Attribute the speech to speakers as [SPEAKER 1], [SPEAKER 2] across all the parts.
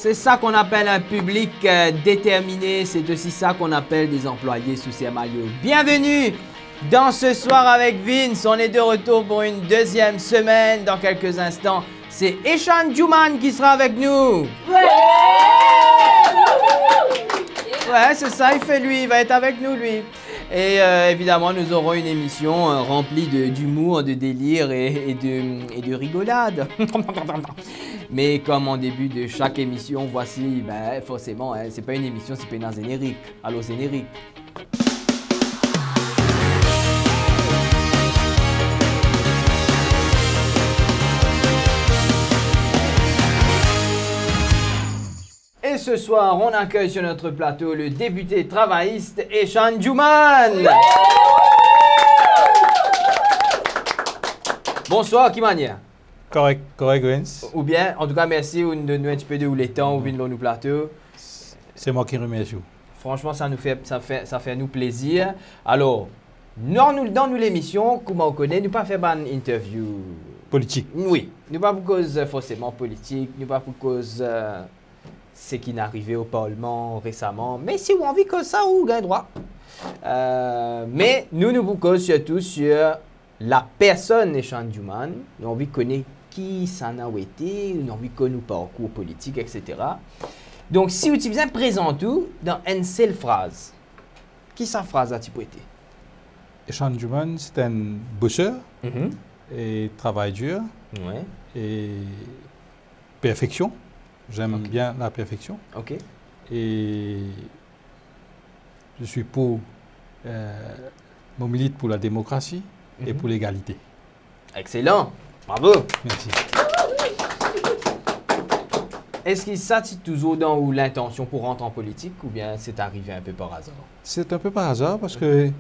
[SPEAKER 1] C'est ça qu'on appelle un public déterminé. C'est aussi ça qu'on appelle des employés sous ces maillots. Bienvenue dans Ce Soir avec Vince. On est de retour pour une deuxième semaine. Dans quelques instants, c'est Eshan Djouman qui sera avec nous. Ouais, c'est ça, il fait lui. Il va être avec nous, lui. Et évidemment, nous aurons une émission remplie d'humour, de délire et de rigolade. Mais comme en début de chaque émission, voici, ben, forcément, hein, c'est pas une émission, c'est pas un générique. Allô, générique. Et ce soir, on accueille sur notre plateau le député travailliste Eshan Djouman. Bonsoir, qui manière?
[SPEAKER 2] Correct, Vince.
[SPEAKER 1] Ou bien, en tout cas, merci de nous un petit peu de les temps où vient dans nos plateaux.
[SPEAKER 2] C'est moi qui remercie.
[SPEAKER 1] Franchement, ça fait nous plaisir. Alors, dans nous l'émission, comment on connaît, nous pas faire une interview
[SPEAKER 2] politique.
[SPEAKER 1] Oui, nous pas pour cause forcément politique, nous pas pour cause ce qui n'est arrivé au Parlement récemment. Mais si vous avez envie que ça, vous gagnez droit. Mais nous vous cause surtout sur la personne Eshan Djouman. Nous avons envie de connaître qui ça a été, nous avons envie de connaître le parcours politique, etc. Donc, si vous utilisez un présent tout dans une seule phrase, qui sa phrase a-t-il été?
[SPEAKER 2] Eshan Djouman, c'est un bosseur et travail dur et perfection. J'aime bien la perfection. Et je suis pour, mon milite pour la démocratie et pour l'égalité.
[SPEAKER 1] Excellent. Bravo.
[SPEAKER 2] Merci.
[SPEAKER 1] Est-ce qu'il s'attire toujours dans l'intention pour rentrer en politique ou bien c'est arrivé un peu par hasard? C'est
[SPEAKER 2] un peu par hasard parce que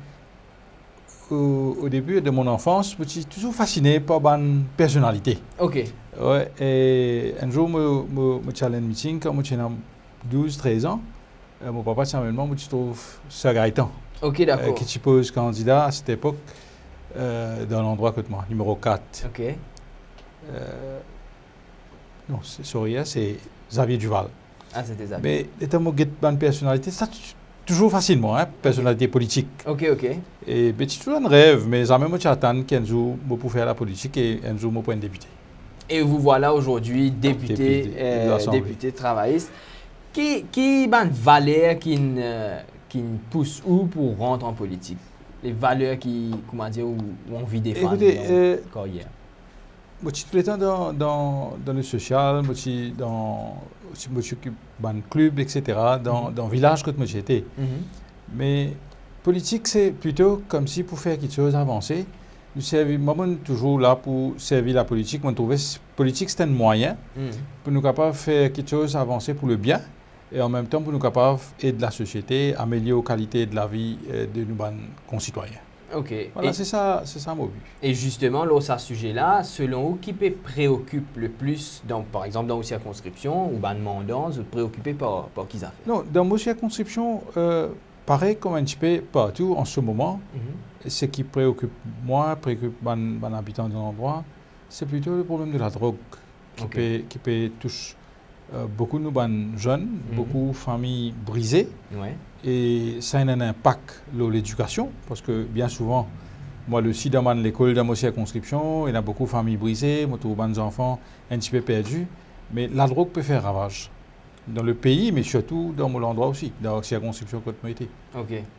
[SPEAKER 2] au début de mon enfance, je suis toujours fasciné par ma personnalité.
[SPEAKER 1] Ok.
[SPEAKER 2] Ouais, et un jour, je suis allé à un meeting quand j'avais 12-13 ans. Mon papa, simplement, je trouve ça Gaëtan.
[SPEAKER 1] Ok, d'accord.
[SPEAKER 2] Qui se pose candidat à cette époque dans l'endroit que moi, numéro 4.
[SPEAKER 1] Ok.
[SPEAKER 2] Non, c'est Xavier Duval.
[SPEAKER 1] Ah, c'était Xavier.
[SPEAKER 2] Mais étant une personnalité, ça toujours facilement, hein, personnalité politique.
[SPEAKER 1] Ok.
[SPEAKER 2] Et c'est toujours un rêve, mais jamais je attends qu'un jour je peux faire la politique et un jour je peux être député.
[SPEAKER 1] Et vous voilà aujourd'hui député travailliste. Qui a une valeur qui pousse où pour rentrer en politique? Les valeurs qui, comment dire, où on vit défendre.
[SPEAKER 2] Écoutez, je suis tout le temps dans le social, je suis dans un club, etc., dans le village que j'étais. Mais politique, c'est plutôt comme si pour faire quelque chose avancer. Moi, je suis toujours là pour servir la politique. Je trouve que la politique, c'est un moyen pour nous capables de faire quelque chose avancer pour le bien et en même temps pour nous capables d'aider la société, améliorer la qualité de la vie de nos concitoyens.
[SPEAKER 1] Ok.
[SPEAKER 2] Voilà, c'est ça mon but.
[SPEAKER 1] Et justement, là, à ce sujet-là, selon vous, qui préoccupe le plus, donc, par exemple, dans vos circonscriptions ou dans le mandat, vous êtes préoccupé par qui ça fait?
[SPEAKER 2] Non, dans vos circonscriptions, pareil comme un petit peu partout en ce moment, ce qui préoccupe moi, préoccupe mon habitant de l'endroit, c'est plutôt le problème de la drogue qui peut toucher beaucoup de nos jeunes, beaucoup de familles brisées. Et ça a un impact sur l'éducation, parce que bien souvent, moi, aussi dans l'école, dans ma circonscription, il y a beaucoup de familles brisées, je trouve des enfants un petit peu perdus, mais la drogue peut faire ravage dans le pays, mais surtout dans mon endroit aussi, dans la circonscription que je été.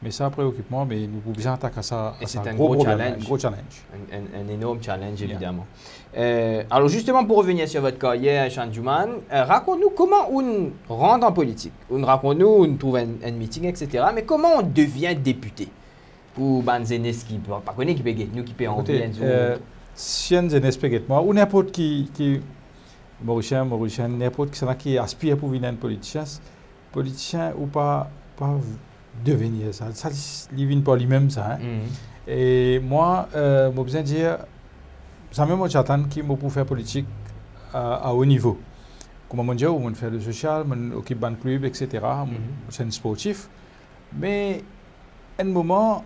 [SPEAKER 2] Mais ça préoccupe moi, mais nous pouvons attaquer ça.
[SPEAKER 1] Et c'est un gros challenge. Un énorme challenge, évidemment. Alors justement, pour revenir sur votre carrière, Eshan Djouman, raconte-nous comment on rentre en politique. Raconte-nous, on trouve un meeting, etc. Mais comment on devient député? Pour Banzenes qui ne pas connaître, qui peut nous, qui peut en venir.
[SPEAKER 2] Si un Zenes peut moi, ou n'importe qui Mauricien, n'importe qui aspire pour devenir un politicien ou pas devenir ça. Ça, il vient pas lui-même, ça. Et moi, je besoin de dire, ça même j'attends qu'il me pour faire politique à haut niveau. Comme on dit, on fait le social, on occupe un club, etc. C'est un sportif. Mais à un moment,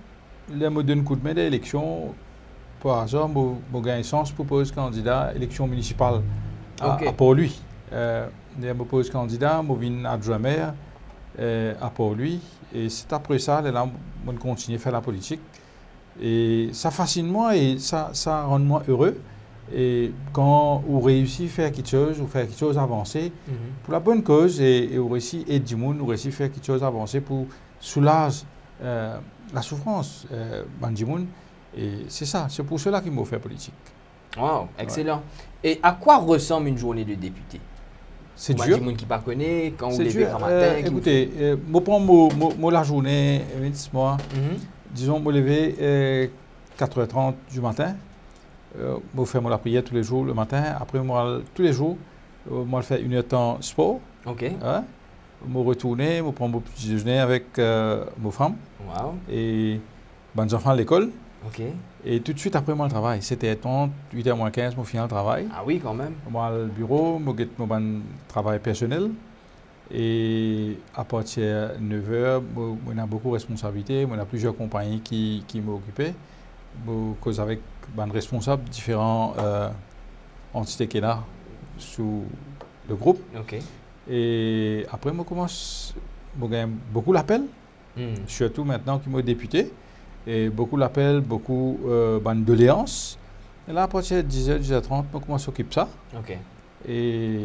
[SPEAKER 2] le me donne un coup de main d'élection, par hasard, je gagne sens pour poser candidat à l'élection municipale. Pour lui. je me pose candidat, je viens adjoint maire à Port-Louis. Et c'est après ça, là, je continue à faire la politique. Et ça fascine moi et ça rend moi heureux. Et quand on réussit à faire quelque chose, ou faire quelque chose avancé, pour la bonne cause, et on réussit à aider du monde, on réussit à faire quelque chose avancé pour soulager la souffrance du monde. Et c'est ça, c'est pour cela qu'il m'a fait politique.
[SPEAKER 1] Wow, excellent. Ouais. Et à quoi ressemble une journée de député?
[SPEAKER 2] C'est dur.
[SPEAKER 1] Du monde qui ne connaît, quand vous levez un matin.
[SPEAKER 2] Écoutez, je prends la journée, moi, disons, je lever 4h30 du matin. Je fais la prière tous les jours le matin. Après, moi, tous les jours, je fais 1 heure de temps sport.
[SPEAKER 1] OK.
[SPEAKER 2] Je retourne, je prends mon petit déjeuner avec ma femme.
[SPEAKER 1] Wow.
[SPEAKER 2] Et mes enfants à l'école.
[SPEAKER 1] OK.
[SPEAKER 2] Et tout de suite après moi le travail, 7h30, 8h moins 15, je finis le travail.
[SPEAKER 1] Ah oui, quand même.
[SPEAKER 2] Moi au bureau, je fais mon travail personnel. Et à partir de 9h, on a beaucoup de responsabilités. On a plusieurs compagnies qui m'occupent. Cause avec des responsables de différentes entités qu'il y a sous le groupe.
[SPEAKER 1] OK.
[SPEAKER 2] Et après, je commence à gagner beaucoup d'appels, surtout maintenant que je suis député. Et beaucoup d'appels, beaucoup de doléances. Et là, à partir de 10h, 10h30, je commence à s'occuper de ça.
[SPEAKER 1] OK.
[SPEAKER 2] Et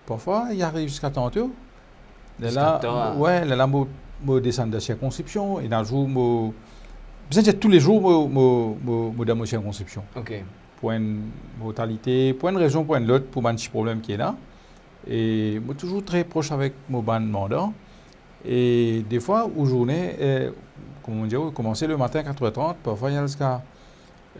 [SPEAKER 2] parfois, il arrive jusqu'à tantôt.
[SPEAKER 1] Là,
[SPEAKER 2] je descends de la circonscription. Et d'un jour, tous les jours, je dans ma circonscription.
[SPEAKER 1] OK.
[SPEAKER 2] Pour une mortalité, pour une raison, pour une autre, pour un petit problème qui est là. Et je suis toujours très proche avec mon mandat. Et des fois, aux journées, comme on dit, commencer le matin à 4h30, parfois il y a jusqu'à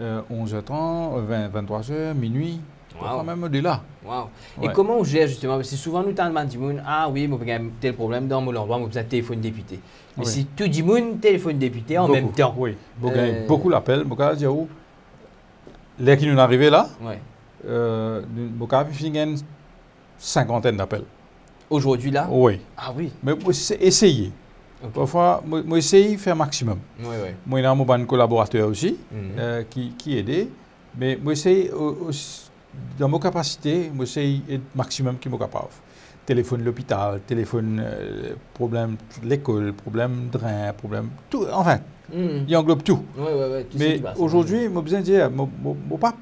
[SPEAKER 2] 11h30, 23h, minuit, parfois même au-delà.
[SPEAKER 1] Wow. Ouais. Et comment on gère justement? Parce que souvent nous demandons, ah oui, moi j'ai tel problème dans mon endroit, moi j'ai téléphone député. Mais si tout le monde téléphone député en même temps.
[SPEAKER 2] Oui, beaucoup d'appels, beaucoup de dire où les qui nous arrivés là, beaucoup de cinquantaine d'appels.
[SPEAKER 1] Aujourd'hui là?
[SPEAKER 2] Oui.
[SPEAKER 1] Ah oui.
[SPEAKER 2] Mais c'est essayer. Okay. Parfois, moi essaye de faire maximum.
[SPEAKER 1] Oui, oui.
[SPEAKER 2] Moi, j'ai un collaborateur aussi qui aide. Mais moi, essaye, dans ma capacité, moi, essaye le maximum qui est capable. Téléphone l'hôpital, téléphone problème de l'école, problème de drain, problème tout. Enfin, il englobe tout.
[SPEAKER 1] Oui, oui, oui.
[SPEAKER 2] Mais aujourd'hui, je besoin de dire, je ne pas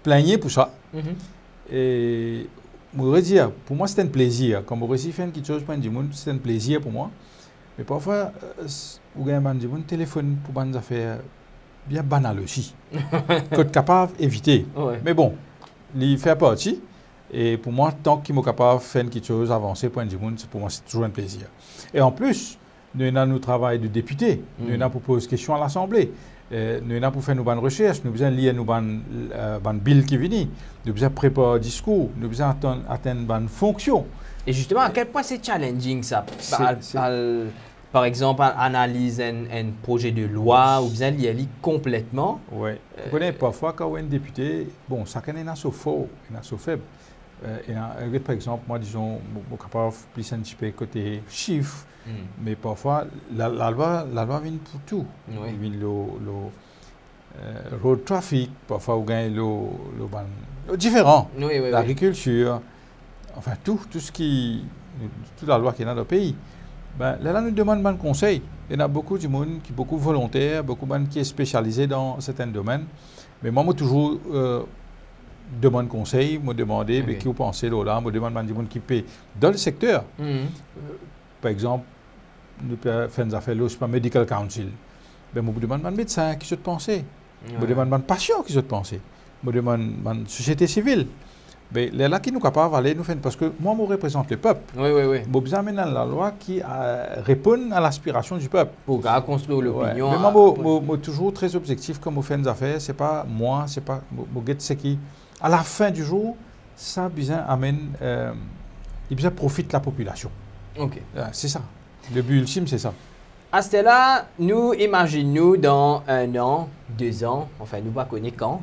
[SPEAKER 2] plaigner pour ça. Et je voudrais dire, pour moi, c'est un plaisir. Quand je réussis à faire quelque chose pour du monde, c'est un plaisir pour moi. Mais parfois, vous avez un téléphone pour des affaires bien banales aussi. Que capable d'éviter.
[SPEAKER 1] Ouais.
[SPEAKER 2] Mais bon, il fait partie. Et pour moi, tant qu'il est capable de faire quelque chose, avancer pour du monde, pour moi, c'est toujours un plaisir. Et en plus, nous avons notre travail de député. Nous avons pour poser des questions à l'Assemblée. Nous avons pour faire nos bonnes recherches. Nous avons lire nos bonnes billes qui viennent. Nous avons préparer un discours. Nous avons atteindre bonnes fonctions.
[SPEAKER 1] Et justement, à quel point c'est challenging ça? Par exemple, analyse un projet de loi ou bien lire complètement.
[SPEAKER 2] Oui. Vous connaissez parfois quand on est un député, bon, ça est assez fort, assez faible. Par exemple, moi, disons, je suis capable de plus un petit peu côté chiffres, mais parfois, la loi vient pour tout.
[SPEAKER 1] Oui.
[SPEAKER 2] Il vient le road traffic, parfois, vous gagnez le différent.
[SPEAKER 1] Oui, oui,
[SPEAKER 2] l'agriculture, enfin, toute la loi qui est dans le pays. Ben, là, nous demandons un conseil. Il y a beaucoup de monde qui est beaucoup volontaire, beaucoup de monde qui est spécialisé dans certains domaines. Mais moi, je toujours demande conseil, je demande qui vous pensez là, je demande des gens qui paient dans le secteur. Par exemple, nous faisons des affaires là, c'est pas Medical Council. Ben, je demande un médecin qui se pensait. Je demande un patient qui se pensait. Je demande une société civile. Mais là qui nous capables d'aller nous faire parce que moi je représente le peuple.
[SPEAKER 1] Oui, oui, oui.
[SPEAKER 2] J'ai besoin maintenant la loi qui répond à l'aspiration du peuple.
[SPEAKER 1] Pour construire l'opinion.
[SPEAKER 2] Mais moi je suis toujours très objectif quand je fais des affaires. C'est pas moi, c'est pas ce qui à la fin du jour ça besoin amène il besoin profite la population.
[SPEAKER 1] OK.
[SPEAKER 2] C'est ça. Le but ultime c'est ça.
[SPEAKER 1] À ce là, nous imaginons dans 1 an, 2 ans, enfin nous pas connaît quand.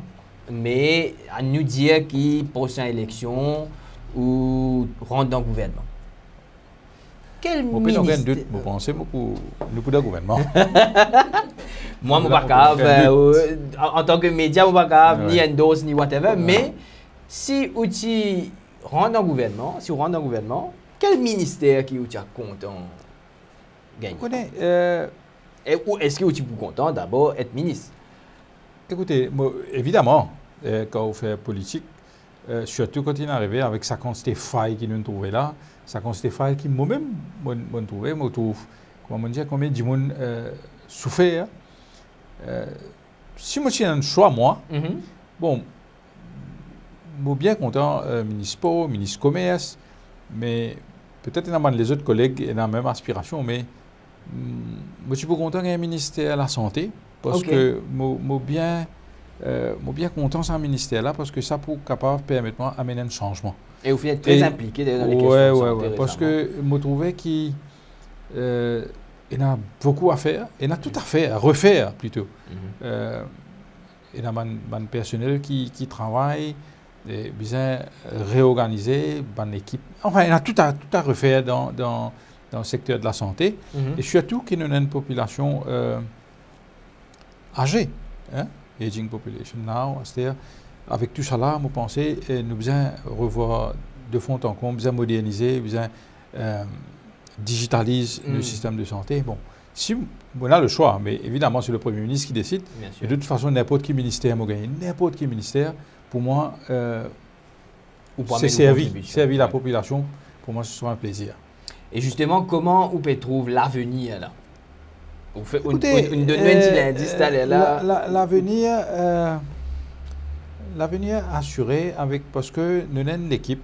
[SPEAKER 1] Mais à nous dire qui prochaine élection ou rentre dans le gouvernement. Quel ministre?
[SPEAKER 2] Vous pensez beaucoup de gouvernement.
[SPEAKER 1] Moi, je ne suis pas en tant que média, je ne suis pas ni endorse ni whatever. Mais si outil rentre dans le gouvernement, si vous rentrez dans le gouvernement, quel ministère qui vous est content gagner?
[SPEAKER 2] Vous connaissez,
[SPEAKER 1] Ou est-ce que vous êtes content d'abord être ministre?
[SPEAKER 2] écoutez, moi, évidemment, quand on fait politique, surtout quand il est arrivé avec sa quantité de failles qu'il nous trouvait là, sa quantité de failles qui moi-même me trouvais, me trouve, comment dire, combien de monde souffert. Si moi j'ai un choix, moi, bon, je suis bien content, ministre commerce, mais peut-être dans les autres collègues ont la même aspiration, mais je suis pas content qu'il y ait un ministère de la santé, parce que je suis bien content de ce ministère-là, parce que ça peut capable permettre d'amener un changement.
[SPEAKER 1] Et vous êtes très impliqué dans les questions de santé.
[SPEAKER 2] Oui, parce que je trouvais qu'il y a beaucoup à faire, il y a tout à faire, à refaire plutôt. Il y a un personnel qui travaille, bien réorganisé, une équipe. Enfin, il y a tout à refaire dans le secteur de la santé. Et surtout qu'il y a une population âgée. Hein? Aging population now. C'est-à-dire, avec tout ça là, je pense que nous devons revoir de fond en comble, besoin moderniser, besoin digitaliser le système de santé. Bon, si on a le choix, mais évidemment c'est le Premier ministre qui décide. Et de toute façon, n'importe quel ministère m'a gagné, n'importe quel ministère, pour moi, c'est servir la population. Pour moi, ce sera un plaisir.
[SPEAKER 1] Et justement, comment on peut trouver l'avenir là? Vous faites une petite indice là.
[SPEAKER 2] L'avenir assuré parce que nous avons une équipe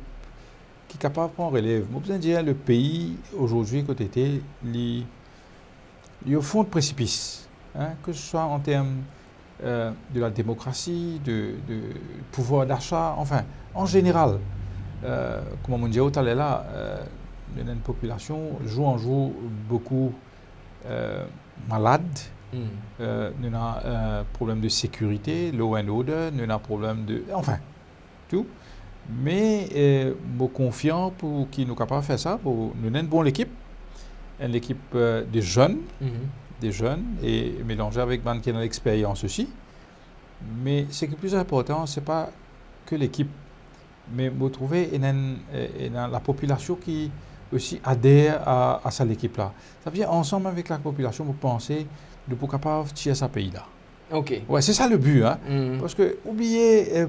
[SPEAKER 2] qui est capable de prendre relève. Je veux dire, le pays aujourd'hui, côté était, il est au fond de précipice, hein, que ce soit en termes de la démocratie, de pouvoir d'achat, enfin, en général, comme on dit tout à l'heure là, nous avons une population jour en jour beaucoup malade. Nous avons un problème de sécurité, law and order, nous avons un problème de... Enfin, tout. Mais je suis confiant pour qu'ils nous capables de faire ça. Nous avons une bonne équipe, une équipe de jeunes, et mélangée avec des qui ont l'expérience aussi. Mais ce qui est le plus important, ce n'est pas que l'équipe, mais vous trouvez la population qui aussi adhère à cette équipe-là. Ça veut dire, ensemble avec la population, vous pensez de pour capable de tirer ce pays-là.
[SPEAKER 1] Ok.
[SPEAKER 2] Ouais, c'est ça le but, hein. Parce que oubliez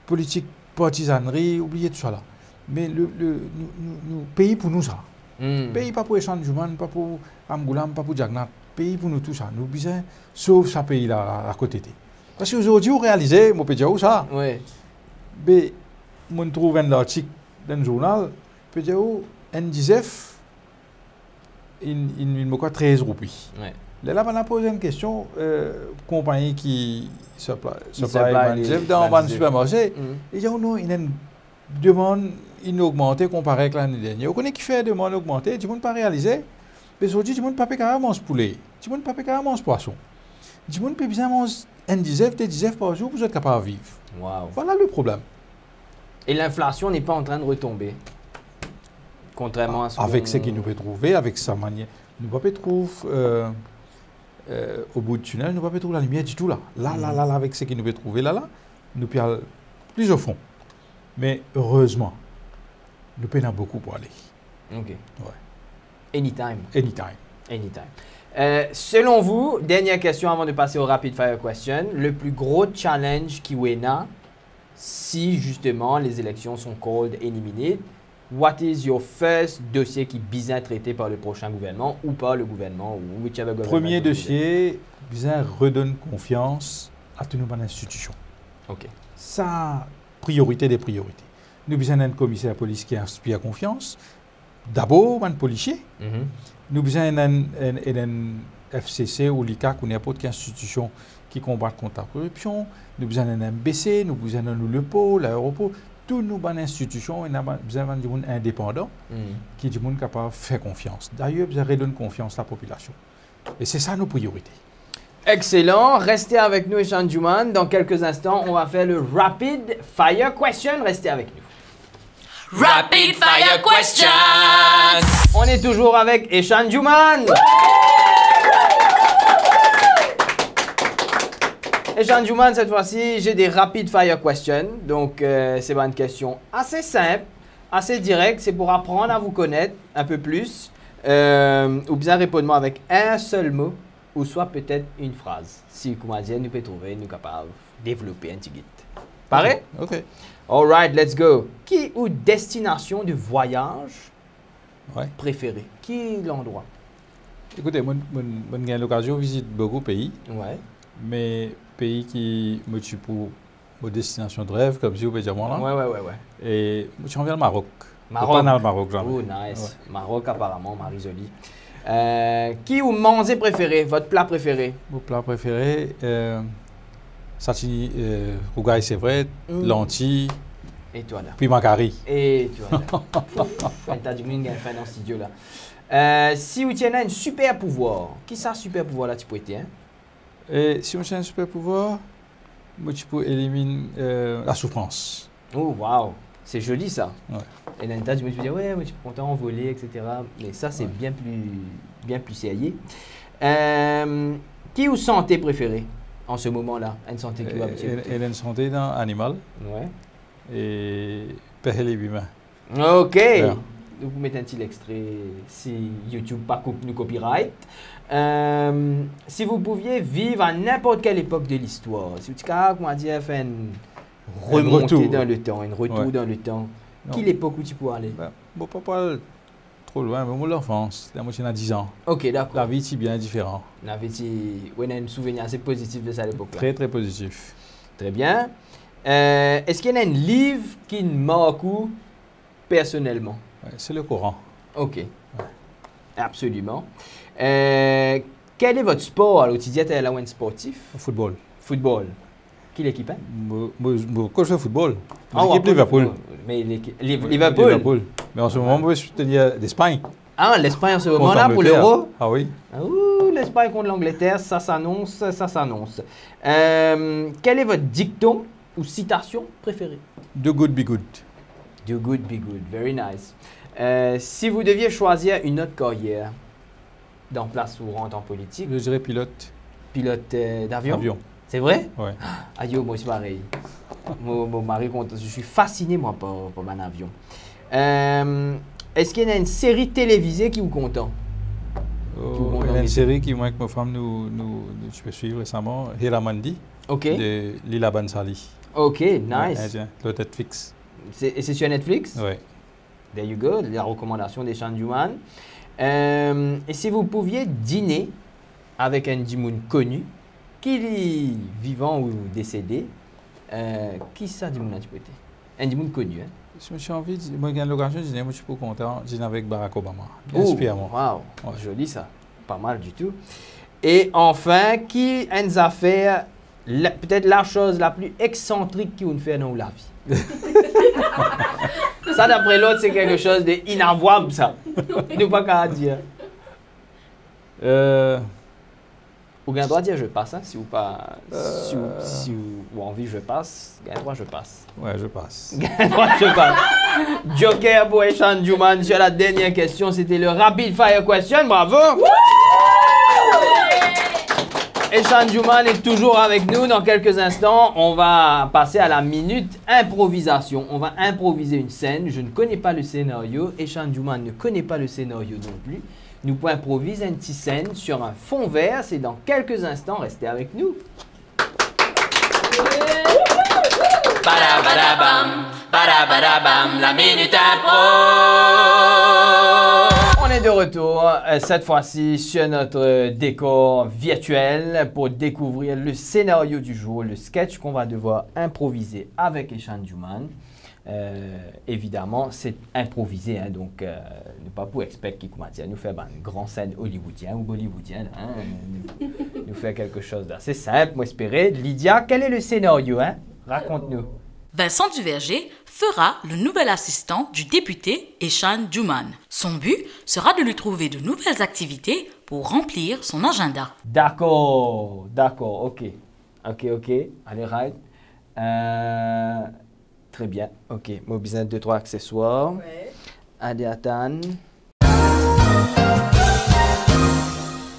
[SPEAKER 2] politique, partisanerie, oubliez tout ça là. Mais le pays pour nous ça. Pays pas pour échange humain, pas pour Amgoulam, pas pour Jagnat. Pays pour nous tout ça. Nous besoin sauver ce pays-là à côté. Parce que aujourd'hui, vous réalisez, moi peux dire où ça.
[SPEAKER 1] Oui.
[SPEAKER 2] Mais on trouve un article dans le journal, peut dire où NDZF, il me coûte 13 roupies.
[SPEAKER 1] Ouais.
[SPEAKER 2] Là, on a posé une question, compagnie qui supply NDZF dans un supermarché, ils disent non, il y a une demande inaugmentée comparée avec l'année dernière. On connaît qui fait une demande augmentée, tu ne peux pas réaliser, mais aujourd'hui, tu ne peux pas payer carrément ce poulet, tu ne peux pas payer carrément ce poisson. Tu ne peux pas bien manger NDZF, TDZF par jour pour être capable de vivre.
[SPEAKER 1] Wow.
[SPEAKER 2] Voilà le problème.
[SPEAKER 1] Et l'inflation n'est pas en train de retomber. Contrairement à ce
[SPEAKER 2] avec ce qu'il nous peut trouver, avec sa manière. Nous ne pouvons pas trouver au bout du tunnel, nous ne pouvons pas trouver la lumière du tout là. Là, avec ce qu'il nous peut trouver là, nous pouvons aller plus au fond. Mais heureusement, nous pouvons beaucoup pour aller.
[SPEAKER 1] Ok.
[SPEAKER 2] Ouais.
[SPEAKER 1] Anytime.
[SPEAKER 2] Selon
[SPEAKER 1] vous, dernière question avant de passer au rapid fire question, le plus gros challenge qui est là, si justement les élections sont called éliminées, what is your first dossier qui est bien traité par le prochain gouvernement ou par le gouvernement ou whichever government?
[SPEAKER 2] Premier dossier, bien redonne confiance à toutes nos institutions.
[SPEAKER 1] Ok.
[SPEAKER 2] Ça, priorité des priorités. Nous avons un commissaire de police qui inspire confiance. D'abord, un policier. Nous avons un FCC ou l'ICA ou n'importe quelle institution qui combat contre la corruption. Nous avons un MBC, nous avons le pôle, l'aéroport. Toutes nos institutions, nous avons des gens indépendants qui sont capables de faire confiance. D'ailleurs, nous redonnons confiance à la population. Et c'est ça nos priorités.
[SPEAKER 1] Excellent. Restez avec nous, Eshan Djouman. Dans quelques instants, on va faire le Rapid Fire Question. Restez avec nous.
[SPEAKER 3] Rapid Fire Questions!
[SPEAKER 1] On est toujours avec Eshan Djouman. Et Sean Juman, cette fois-ci, j'ai des rapid fire questions. Donc, c'est une question assez simple, assez directe. C'est pour apprendre à vous connaître un peu plus. Ou bien répondre avec un seul mot, ou soit peut-être une phrase. Si vous m'avez dit, nous pouvons trouver, nous sommes capables de développer un petit guide. Pareil?
[SPEAKER 2] OK.
[SPEAKER 1] All right, let's go. Qui ou destination de voyage
[SPEAKER 2] Ouais.
[SPEAKER 1] préférée? Qui est l'endroit?
[SPEAKER 2] Écoutez, moi, j'ai l'occasion de visiter beaucoup de pays,
[SPEAKER 1] Ouais.
[SPEAKER 2] mais pays qui me tuent pour vos destinations de rêve, comme si vous pouvez dire moi là.
[SPEAKER 1] Ouais.
[SPEAKER 2] Et je suis envers le Maroc.
[SPEAKER 1] Maroc.
[SPEAKER 2] Pas dans le Maroc, genre.
[SPEAKER 1] Oh, nice. Maroc, apparemment, Marie-Jolie. Qui ou manger préféré? Votre plat préféré?
[SPEAKER 2] Mon plat préféré, satini, rougail, c'est vrai, lentilles,
[SPEAKER 1] Et toi, là?
[SPEAKER 2] puis macari.
[SPEAKER 1] Et toi, là? T'as du monde qui a fait dans ce studio-là. Si vous tenez un super pouvoir, qui ça super pouvoir là, tu peux être, hein?
[SPEAKER 2] Et si on a un super pouvoir, moi, tu peux éliminer la souffrance.
[SPEAKER 1] Oh, wow! C'est joli, ça.
[SPEAKER 2] Ouais.
[SPEAKER 1] Et dans le tas, je me suis dit, ouais, moi, je suis content envoler, etc. Mais ça, c'est bien plus sérieux. Qui ou santé préférée en ce moment-là? Une santé qui va bien.
[SPEAKER 2] Elle a une santé dans l'animal
[SPEAKER 1] Ouais.
[SPEAKER 2] et père les humains.
[SPEAKER 1] OK.
[SPEAKER 2] Ouais.
[SPEAKER 1] Donc, vous mettez un petit extrait si YouTube pas coupe nous copyright. Si vous pouviez vivre à n'importe quelle époque de l'histoire, si vous comment dire, faire une remontée
[SPEAKER 2] retour.
[SPEAKER 1] dans le temps, un retour
[SPEAKER 2] Ouais.
[SPEAKER 1] dans le temps,
[SPEAKER 2] Non.
[SPEAKER 1] quelle époque où tu pourrais aller?
[SPEAKER 2] Bon, pas trop loin, mais moi, l'enfance, la moitié a 10 ans.
[SPEAKER 1] OK,
[SPEAKER 2] La
[SPEAKER 1] d'accord.
[SPEAKER 2] vie, c'est bien différent.
[SPEAKER 1] On avait un souvenir assez positif de ça à l'époque-là.
[SPEAKER 2] Très, très positif.
[SPEAKER 1] Très bien. Est-ce qu'il y a un livre qui me marque personnellement?
[SPEAKER 2] Ouais, c'est le Coran.
[SPEAKER 1] OK. Absolument. Quel est votre sport? Alors, tu disais que tu es un sportif.
[SPEAKER 2] Le football.
[SPEAKER 1] Football. Qui l'équipe? Hein?
[SPEAKER 2] Quand je fais football,
[SPEAKER 1] Ah,
[SPEAKER 2] l'équipe
[SPEAKER 1] ouais,
[SPEAKER 2] Liverpool.
[SPEAKER 1] Mais Liverpool.
[SPEAKER 2] Mais en ce moment, moi, je te dis d'Espagne.
[SPEAKER 1] Ah, l'Espagne en ce
[SPEAKER 2] Contre
[SPEAKER 1] moment-là pour
[SPEAKER 2] l'Angleterre.
[SPEAKER 1] l'Euro?
[SPEAKER 2] Ah oui.
[SPEAKER 1] Ouh, l'Espagne contre l'Angleterre, ça s'annonce, ça s'annonce. Quel est votre dicton ou citation préférée?
[SPEAKER 2] Do good, be good.
[SPEAKER 1] Do good, be good. Very nice. Si vous deviez choisir une autre carrière, dans place où vous rentrez en politique,
[SPEAKER 2] Je dirais pilote
[SPEAKER 1] pilote d'avion?
[SPEAKER 2] avion.
[SPEAKER 1] C'est vrai?
[SPEAKER 2] Ouais.
[SPEAKER 1] Aïe, moi c'est pareil. Mon mari, je suis fasciné moi par mon avion. Est-ce qu'il y a une série télévisée qui vous content?
[SPEAKER 2] Il y a une série qui, moi, avec ma femme, tu peux suivre récemment, Hiramandi,
[SPEAKER 1] OK.
[SPEAKER 2] de Lila Bansali.
[SPEAKER 1] OK, nice.
[SPEAKER 2] Ouais, le Netflix.
[SPEAKER 1] Et c'est sur Netflix?
[SPEAKER 2] Oui.
[SPEAKER 1] There you go, la recommandation des Sean Juman. Et si vous pouviez dîner avec un Dimoun connu, qu'il est vivant ou décédé, qui ça Dimoun tu peux être? Un Dimoun connu, hein?
[SPEAKER 2] Si j'ai envie, moi, j'ai l'occasion de dîner, moi, je suis pas content de dîner avec Barack Obama.
[SPEAKER 1] Oh,
[SPEAKER 2] Inspire-moi.
[SPEAKER 1] wow,
[SPEAKER 2] Ouais.
[SPEAKER 1] joli ça. Pas mal du tout. Et enfin, qui nous a fait peut-être la chose la plus excentrique qu'on fait dans la vie? Ça, d'après l'autre, c'est quelque chose d'inavouable, ça. Il ne pas qu'à dire. Ou bien droit dire je passe, hein, si vous pas, si vous envie je passe, gain droit je passe.
[SPEAKER 2] Ouais, je passe.
[SPEAKER 1] Gain droit je passe. Joker pour Sean Juman sur la dernière question, c'était le rapid fire question, bravo. Et Sean Juman est toujours avec nous. Dans quelques instants, on va passer à la minute improvisation. On va improviser une scène. Je ne connais pas le scénario et Sean Juman ne connaît pas le scénario non plus. Nous pouvons improviser une petite scène sur un fond vert. C'est dans quelques instants. Restez avec nous.
[SPEAKER 3] Badabadabam, la minute impro.
[SPEAKER 1] On est de retour, cette fois-ci sur notre décor virtuel pour découvrir le scénario du jour, le sketch qu'on va devoir improviser avec Sean Juman. Évidemment, c'est improvisé, hein, donc ne pas pour expect qui commence à nous faire une grande scène hollywoodienne ou bollywoodienne, hein, nous faire quelque chose d'assez simple, moi espérer. Lydia, quel est le scénario, hein? Raconte-nous.
[SPEAKER 4] Vincent Duverger fera le nouvel assistant du député Sean Juman. Son but sera de lui trouver de nouvelles activités pour remplir son agenda.
[SPEAKER 1] D'accord, ok. Allez, right. Très bien, ok. Moi, besoin de 2-3 accessoires.
[SPEAKER 5] Ouais.
[SPEAKER 1] Allez, attends.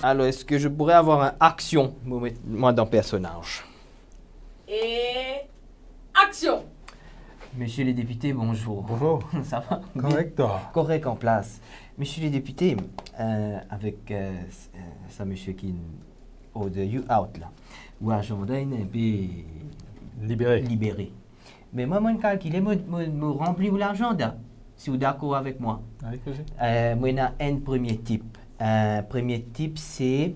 [SPEAKER 1] Alors, est-ce que je pourrais avoir une action, moi, dans le personnage?
[SPEAKER 4] Et action.
[SPEAKER 1] Monsieur le député, bonjour.
[SPEAKER 2] Bonjour.
[SPEAKER 1] Ça va?
[SPEAKER 2] Correct, toi.
[SPEAKER 1] Correct en place. Monsieur le député, avec ça, monsieur qui au de you out là, ou agenda est un peu libéré. Mais moi, mon calcul, me remplir l'agenda, si vous êtes d'accord avec moi.
[SPEAKER 2] Avec plaisir.
[SPEAKER 1] Moi, il y a un premier type. Premier type, c'est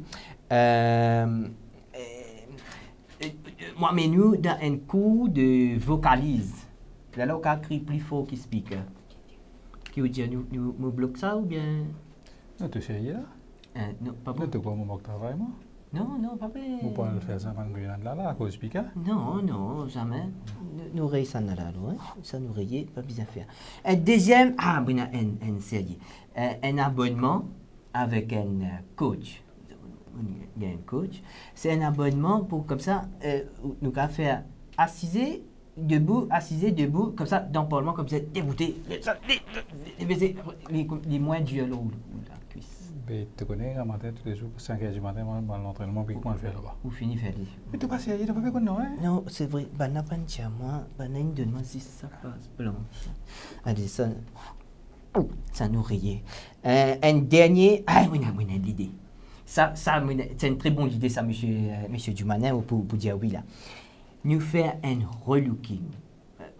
[SPEAKER 1] moi, mais nous, dans un cours de vocalise. Là, on écrit plus fort qu'il speaker. Qui veut dire, nous bloquons ça ou bien?
[SPEAKER 2] Non, tu sais, là?
[SPEAKER 1] Non, pas
[SPEAKER 2] Non,
[SPEAKER 1] bon.
[SPEAKER 2] tu quoi, mon travail, moi?
[SPEAKER 1] Non, pas vrai.
[SPEAKER 2] Vous pouvez le faire ça, man, là, à cause du speaker?
[SPEAKER 1] Non, jamais. Nous réussissons là, hein? Ça nous réussit, pas bien faire. Un deuxième, bon, un sérieux. Un abonnement avec un coach. Il y a un coach. C'est un abonnement pour, comme ça, nous allons faire assiser, debout, comme ça, dans le parlement, comme ça, dégoûté. Les moins durs, là, la cuisse.
[SPEAKER 2] Mais tu connais, à matin, tous les jours, 5h du matin, moi, l'entraînement, puis comment le faire là-bas?
[SPEAKER 1] Ou fini faire des.
[SPEAKER 2] Mais tu pas sérieux, tu pas fait quoi, non, hein?
[SPEAKER 1] Non, c'est vrai. Ben, n'a pas de moi. Ben, n'a de moi si ça passe blanche. Allez, ça nous riait. Un dernier. Oui, on a l'idée. Ça, c'est une très bonne idée, ça, monsieur Dumanin, pour dire oui, là. Nous faire un relooking.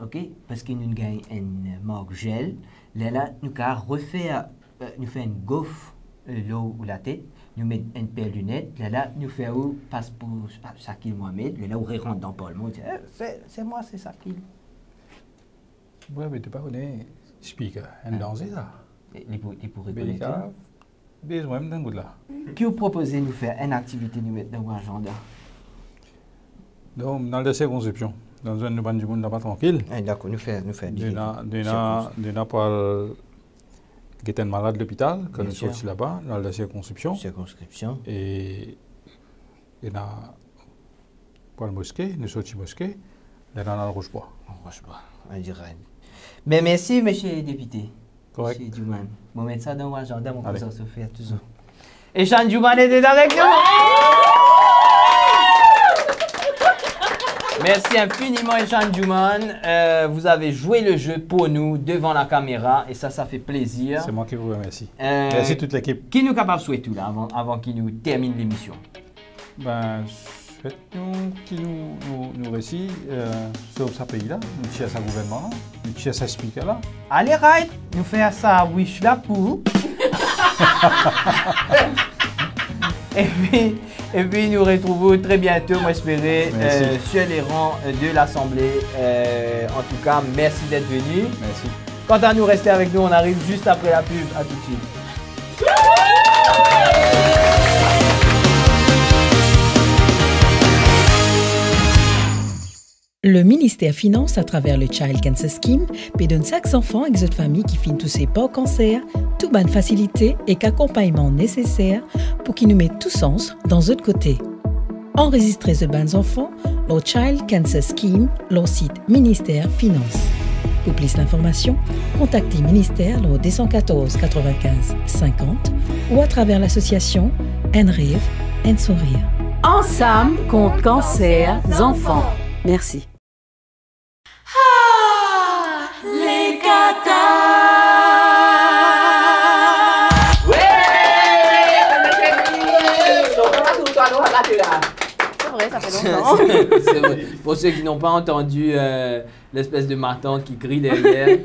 [SPEAKER 1] OK? Parce que nous gagnons un marque gel. Là, nous allons refaire. Nous faire une gaufre. L'eau ou la tête, nous mettons une paire de lunettes, là, nous faisons passe pour Sakil Mohamed, là, où on rentre dans le parlement, c'est moi, c'est Sakil.
[SPEAKER 2] Ouais, mais tu pas connais speaker, un danger, ça.
[SPEAKER 1] Il pourrait
[SPEAKER 2] Mais il
[SPEAKER 1] connaître.
[SPEAKER 2] a besoin d'un goût là.
[SPEAKER 1] Qui vous proposez de nous faire une activité, nous mettre dans l'agenda?
[SPEAKER 2] Donc, dans la circonscription, dans un ban du monde là-bas tranquille,
[SPEAKER 1] D'accord, nous faire
[SPEAKER 2] nous pas qui était malade de l'hôpital, quand nous
[SPEAKER 1] sûr.
[SPEAKER 2] sortis là-bas, dans la circonscription.
[SPEAKER 1] Circonscription.
[SPEAKER 2] Et il y a pour la mosquée, nous sortis mosquée, là dans le Rochebois.
[SPEAKER 1] Rochebois, on dirait. Mais merci, monsieur le député.
[SPEAKER 2] Correct.
[SPEAKER 1] Monsieur Duman. On va mettre ça dans l'agenda, mon
[SPEAKER 2] Allez.
[SPEAKER 1] professeur Sophia, toujours. Et Jean Duman était avec nous. Merci infiniment, Echan Duman. Vous avez joué le jeu pour nous devant la caméra et ça fait plaisir.
[SPEAKER 2] C'est moi qui vous remercie. Merci toute l'équipe.
[SPEAKER 1] Qui nous capable de souhaiter tout là avant qu'il nous termine l'émission?
[SPEAKER 2] Ben, souhaite-nous qui nous réussit sur ce pays-là, nous tire sa gouvernement, nous tire sa speaker là.
[SPEAKER 1] Allez, right, nous faire ça wish là pour. Et puis nous retrouvons très bientôt, moi j'espérais, sur les rangs de l'Assemblée. En tout cas, merci d'être venu.
[SPEAKER 2] Merci.
[SPEAKER 1] Quant à nous, restez avec nous, on arrive juste après la pub. À tout de suite.
[SPEAKER 5] Le ministère finance à travers le Child Cancer Scheme paie donne chaque enfant avec cette famille qui finit tous ses pas au cancer, tout bonne facilité et qu'accompagnement nécessaire pour qu'ils nous mettent tous sens dans l'autre côté. Enregistrez ce bons enfants au Child Cancer Scheme, leur site ministère finance. Pour plus d'informations, contactez ministère au 214 95 50 ou à travers l'association Un Rêve, Un Sourire.
[SPEAKER 6] Ensemble contre cancer enfants. Merci.
[SPEAKER 4] Les catas.
[SPEAKER 7] C'est vrai, ça fait longtemps.
[SPEAKER 1] C'est vrai. Pour ceux qui n'ont pas entendu l'espèce de ma tante qui crie derrière,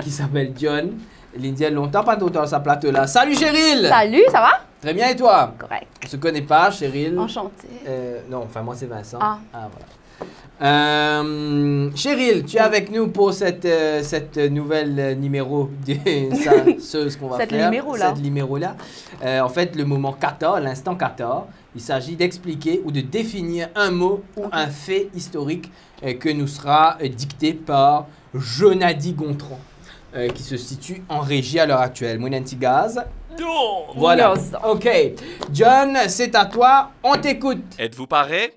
[SPEAKER 1] qui s'appelle John, l'Indienne longtemps pas d'autant sa plateau là. Salut Cheryl!
[SPEAKER 7] Salut, ça va?
[SPEAKER 1] Très bien et toi?
[SPEAKER 7] Correct.
[SPEAKER 1] On se connaît pas, Cheryl?
[SPEAKER 7] Enchantée.
[SPEAKER 1] Non, enfin moi c'est Vincent.
[SPEAKER 7] Ah.
[SPEAKER 1] Voilà. Cheryl, tu es avec nous pour cette nouvelle numéro de ce qu'on va
[SPEAKER 7] Cette
[SPEAKER 1] faire.
[SPEAKER 7] numéro-là.
[SPEAKER 1] Cette numéro-là. En fait, le moment kata, l'instant kata, il s'agit d'expliquer ou de définir un mot ou un fait historique que nous sera dicté par Jonadi Gontran, qui se situe en régie à l'heure actuelle. Mounanti Gaz. Voilà.
[SPEAKER 7] Yes.
[SPEAKER 1] Ok. John, c'est à toi. On t'écoute.
[SPEAKER 8] Êtes-vous parés?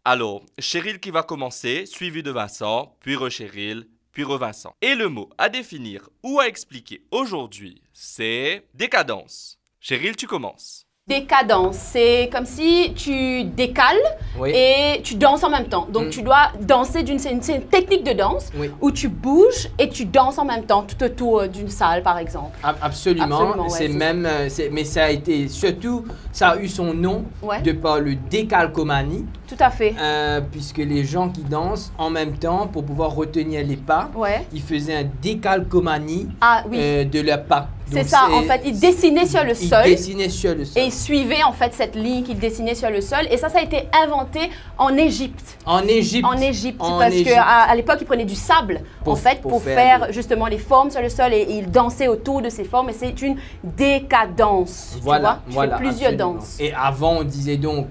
[SPEAKER 8] Alors, Cheryl qui va commencer, suivi de Vincent, puis re-Cheryl, puis re-Vincent. Et le mot à définir ou à expliquer aujourd'hui, c'est décadence. Cheryl, tu commences.
[SPEAKER 7] Décadence, c'est comme si tu décales et tu danses en même temps. Donc tu dois danser c'est une technique de danse où tu bouges et tu danses en même temps tout autour d'une salle par exemple.
[SPEAKER 1] Absolument, c'est même, mais ça a été surtout, ça a eu son nom de par le décalcomanie.
[SPEAKER 7] Tout à fait.
[SPEAKER 1] Puisque les gens qui dansent en même temps pour pouvoir retenir les pas, ils faisaient un décalcomanie de leurs pas.
[SPEAKER 7] C'est ça, en fait, ils dessinaient sur le sol.
[SPEAKER 1] Ils dessinaient sur le sol.
[SPEAKER 7] Et ils suivaient en fait cette ligne qu'ils dessinaient sur le sol. Et ça a été inventé en Égypte.
[SPEAKER 1] En Égypte.
[SPEAKER 7] En Égypte, parce qu'à l'époque, ils prenaient du sable pour faire justement les formes sur le sol et ils dansaient autour de ces formes. Et c'est une décadence.
[SPEAKER 1] Voilà,
[SPEAKER 7] tu vois, tu fais plusieurs danses.
[SPEAKER 1] Et avant, on disait donc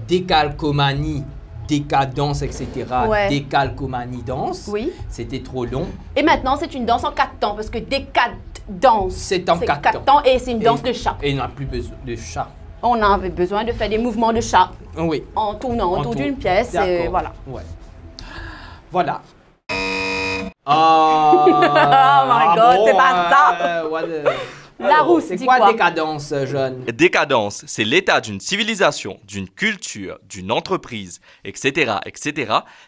[SPEAKER 1] décalcomanie, décadence, etc. Décalcomanie, danse.
[SPEAKER 7] Oui.
[SPEAKER 1] C'était trop long.
[SPEAKER 7] Et maintenant, c'est une danse en 4 temps parce que décadence,
[SPEAKER 1] c'est en 4 temps.
[SPEAKER 7] Et c'est une danse de chat.
[SPEAKER 1] Et on n'a plus besoin de chat.
[SPEAKER 7] On avait besoin de faire des mouvements de chat.
[SPEAKER 1] Oui.
[SPEAKER 7] En tournant autour d'une pièce. Et voilà.
[SPEAKER 1] Ouais. Voilà.
[SPEAKER 7] Oh my God, c'est pas ça. Larousse,
[SPEAKER 1] c'est quoi décadence, jeune?
[SPEAKER 8] Décadence, c'est l'état d'une civilisation, d'une culture, d'une entreprise, etc.,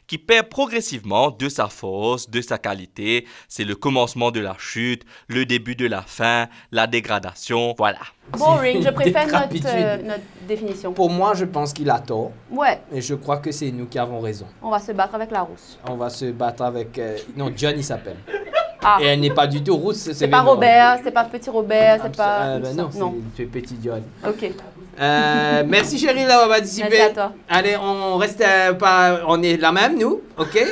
[SPEAKER 8] qui perd progressivement de sa force, de sa qualité. C'est le commencement de la chute, le début de la fin, la dégradation, voilà.
[SPEAKER 7] Boring, je préfère notre définition.
[SPEAKER 1] Pour moi, je pense qu'il a tort.
[SPEAKER 7] Ouais.
[SPEAKER 1] Et je crois que c'est nous qui avons raison.
[SPEAKER 7] On va se battre avec Larousse.
[SPEAKER 1] On va se battre avec... non, John, il s'appelle. Et elle n'est pas du tout rousse.
[SPEAKER 7] C'est pas Robert, c'est pas petit Robert, c'est pas...
[SPEAKER 1] non, c'est petit John.
[SPEAKER 7] Ok.
[SPEAKER 1] Merci chérie d'avoir participé.
[SPEAKER 7] Merci à toi.
[SPEAKER 1] Allez, on reste on est là même nous, ok?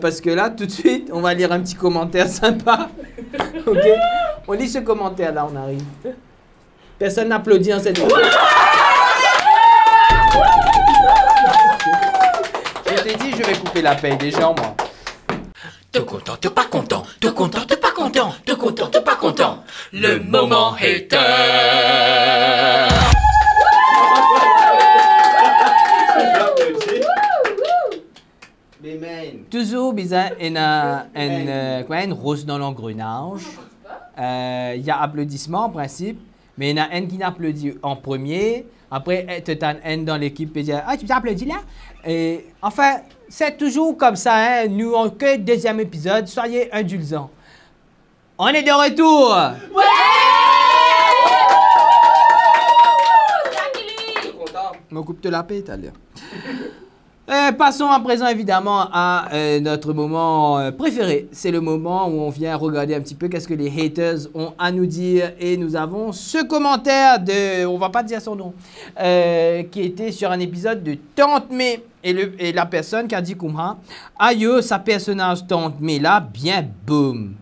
[SPEAKER 1] Parce que là, tout de suite, on va lire un petit commentaire sympa. Ok? On lit ce commentaire là, on arrive. Personne n'applaudit en cette fois. Je t'ai dit, je vais couper la paye des gens, moi.
[SPEAKER 3] Te content, te pas content, te content, te pas content, te content, te pas content. Le moment hater.
[SPEAKER 1] Toujours bizarre, il y a une rose dans l'engrenage. Il y a applaudissement en principe, mais il y en a un qui applaudit en premier. Après, tu as un dans l'équipe qui dit « Ah, tu t'applaudis là ?» Et enfin, c'est toujours comme ça, hein. Nous, on que deuxième épisode, soyez indulgents. On est de retour! Ouais! Me coupe de la paix, tout à l'heure. Passons à présent évidemment à notre moment préféré. C'est le moment où on vient regarder un petit peu qu'est-ce que les haters ont à nous dire. Et nous avons ce commentaire de, on va pas dire son nom, qui était sur un épisode de Tante May. Et la personne qui a dit comme ça, aïe, sa personnage Tante May là, bien boum.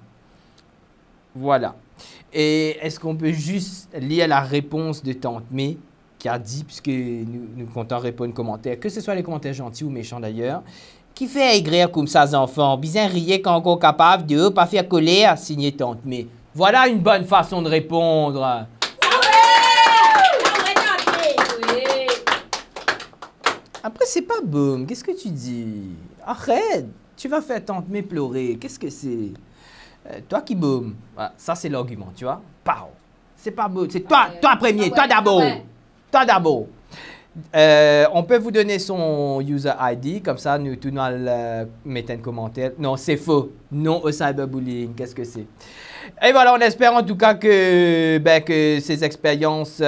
[SPEAKER 1] Voilà. Et est-ce qu'on peut juste lire la réponse de Tante May qui a dit, puisque nous comptons répondre aux commentaires, que ce soit les commentaires gentils ou méchants d'ailleurs, qui fait aigrir comme ça, enfants, bien rier quand encore capable de pas faire colère, signé Tante May. Voilà une bonne façon de répondre. Après, c'est pas boum. Qu'est-ce que tu dis? Arrête. Tu vas faire Tante May pleurer. Qu'est-ce que c'est? Toi qui boum. Voilà, ça, c'est l'argument, tu vois? Pow. C'est pas boum. C'est toi, toi premier, toi d'abord. Toi d'abord. On peut vous donner son user ID, comme ça, nous tout nous mettons un commentaire. Non, c'est faux. Non au cyberbullying. Qu'est-ce que c'est? Et voilà, on espère en tout cas que ces expériences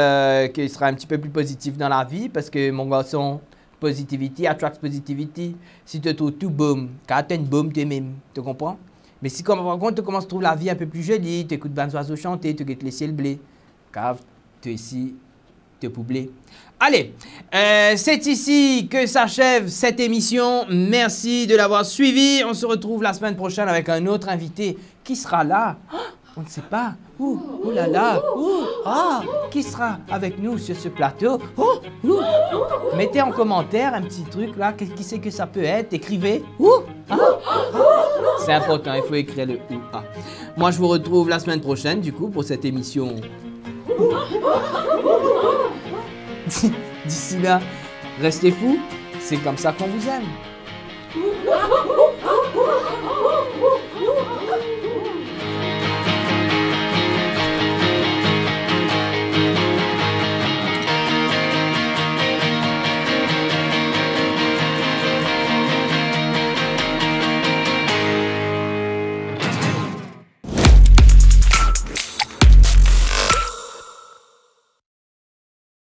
[SPEAKER 1] qu'il sera un petit peu plus positif dans la vie, parce que mon garçon, positivity attracts positivity. Si tu trouves tout boom, quand tu as une boom, tu es même. Tu comprends? Mais si par contre tu commences à trouver la vie un peu plus jolie, tu écoutes des oiseaux chanter, tu guettes les ciels blés, car tu es ici, tu es pour blé. Allez, c'est ici que s'achève cette émission. Merci de l'avoir suivi. On se retrouve la semaine prochaine avec un autre invité. Qui sera là? On ne sait pas. Oh là là. Qui sera avec nous sur ce plateau? Mettez en commentaire un petit truc là. Qui c'est que ça peut être? Écrivez. C'est important, il faut écrire le ou. Moi, je vous retrouve la semaine prochaine, du coup, pour cette émission. D'ici là, restez fous. C'est comme ça qu'on vous aime.